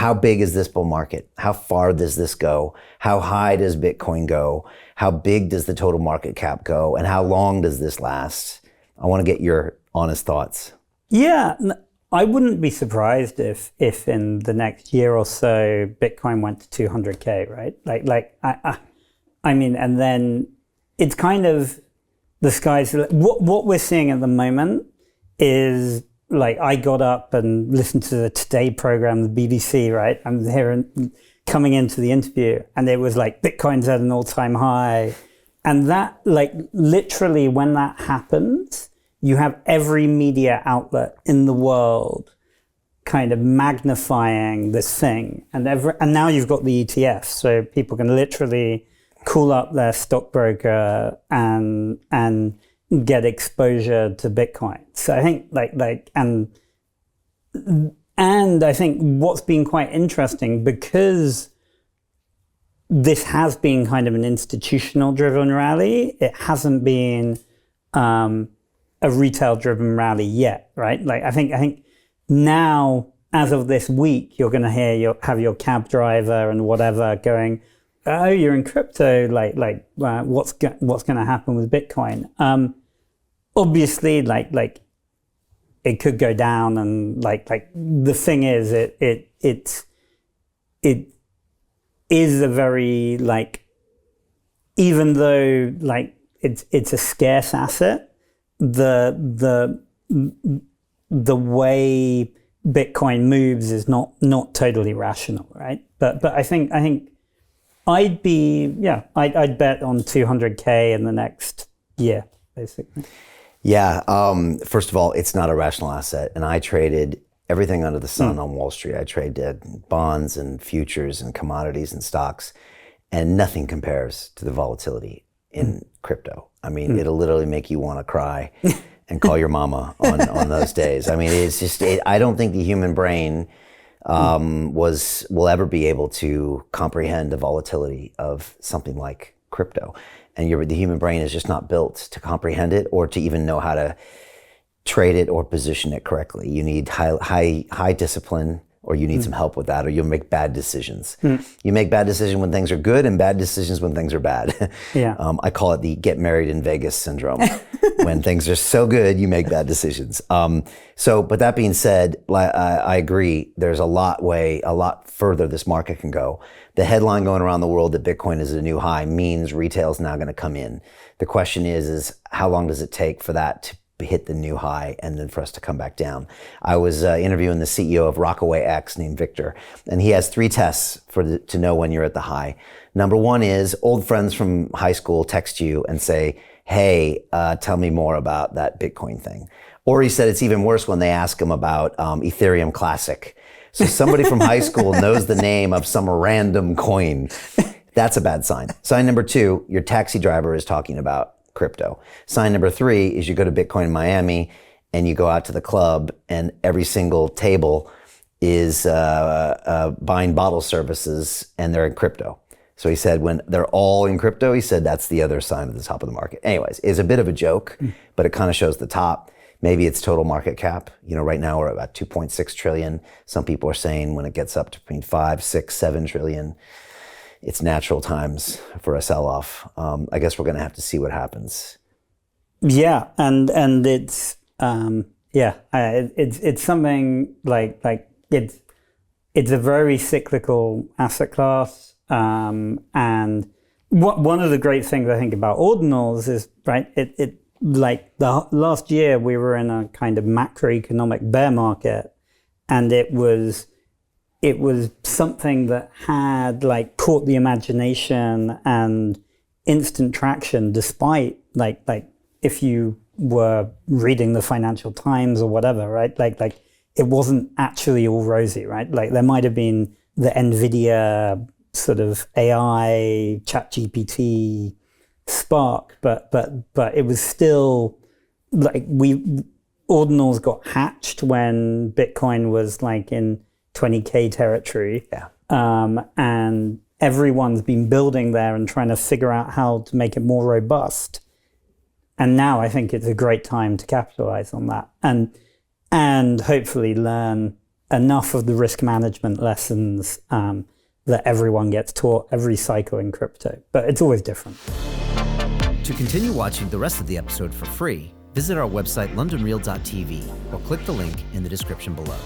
how big is this bull market? How far does this go? How high does Bitcoin go? How big does the total market cap go? And how long does this last? I want to get your honest thoughts. Yeah, I wouldn't be surprised if in the next year or so Bitcoin went to 200K, right? I mean, and then it's kind of the sky's what we're seeing at the moment is like I got up and listened to the Today program, the BBC, right? I'm here coming into the interview, and it was like Bitcoin's at an all-time high, and that like literally when that happens. You have every media outlet in the world kind of magnifying this thing. And now you've got the ETF. So people can literally call up their stockbroker and get exposure to Bitcoin. So I think and I think what's been quite interesting, because this has been kind of an institutional driven rally, it hasn't been a retail-driven rally yet, right? Like I think now, as of this week, you're going to have your cab driver and whatever going, oh, you're in crypto. What's going to happen with Bitcoin? Obviously, like it could go down, and like the thing is, it is a very like, even though like it's a scarce asset. The way Bitcoin moves is not totally rational, right? But I think I'd bet on 200K in the next year, basically. Yeah. First of all, it's not a rational asset, and I traded everything under the sun on Wall Street. I traded bonds and futures and commodities and stocks, and nothing compares to the volatility in crypto. I mean, it'll literally make you want to cry and call your mama on those days. I mean, it's just, I don't think the human brain will ever be able to comprehend the volatility of something like crypto. And the human brain is just not built to comprehend it or to even know how to trade it or position it correctly. You need high discipline, or you need some help with that, or you'll make bad decisions. You make bad decisions when things are good and bad decisions when things are bad. Yeah. I call it the get married in Vegas syndrome. When things are so good, you make bad decisions. But that being said, I agree. There's a lot further this market can go. The headline going around the world that Bitcoin is at a new high means retail is now going to come in. The question is how long does it take for that to hit the new high and then for us to come back down? I was interviewing the CEO of Rockaway X named Victor, and he has 3 tests to know when you're at the high. Number 1 is old friends from high school text you and say, hey, tell me more about that Bitcoin thing. Or he said it's even worse when they ask him about Ethereum Classic. So somebody from high school knows the name of some random coin. That's a bad sign. Sign number 2, your taxi driver is talking about crypto. Sign number 3 is you go to Bitcoin Miami and you go out to the club and every single table is buying bottle services and they're in crypto. So he said when they're all in crypto, he said that's the other sign of the top of the market. Anyways, it's a bit of a joke, but it kind of shows the top. Maybe it's total market cap. You know, right now we're at about 2.6 trillion. Some people are saying when it gets up to between 5, 6, 7 trillion, it's natural times for a sell-off. I guess we're going to have to see what happens. Yeah, and it's it's something like it's a very cyclical asset class. And one of the great things I think about Ordinals is it like the last year we were in a kind of macroeconomic bear market, and it was something that had like caught the imagination and instant traction, despite like if you were reading the Financial Times or whatever, right? Like it wasn't actually all rosy, right? Like there might have been the NVIDIA sort of AI, ChatGPT spark, but it was still like Ordinals got hatched when Bitcoin was like in 20K territory. Yeah. And everyone's been building there and trying to figure out how to make it more robust. And now I think it's a great time to capitalize on that and hopefully learn enough of the risk management lessons that everyone gets taught every cycle in crypto, but it's always different. To continue watching the rest of the episode for free, visit our website londonreal.tv or click the link in the description below.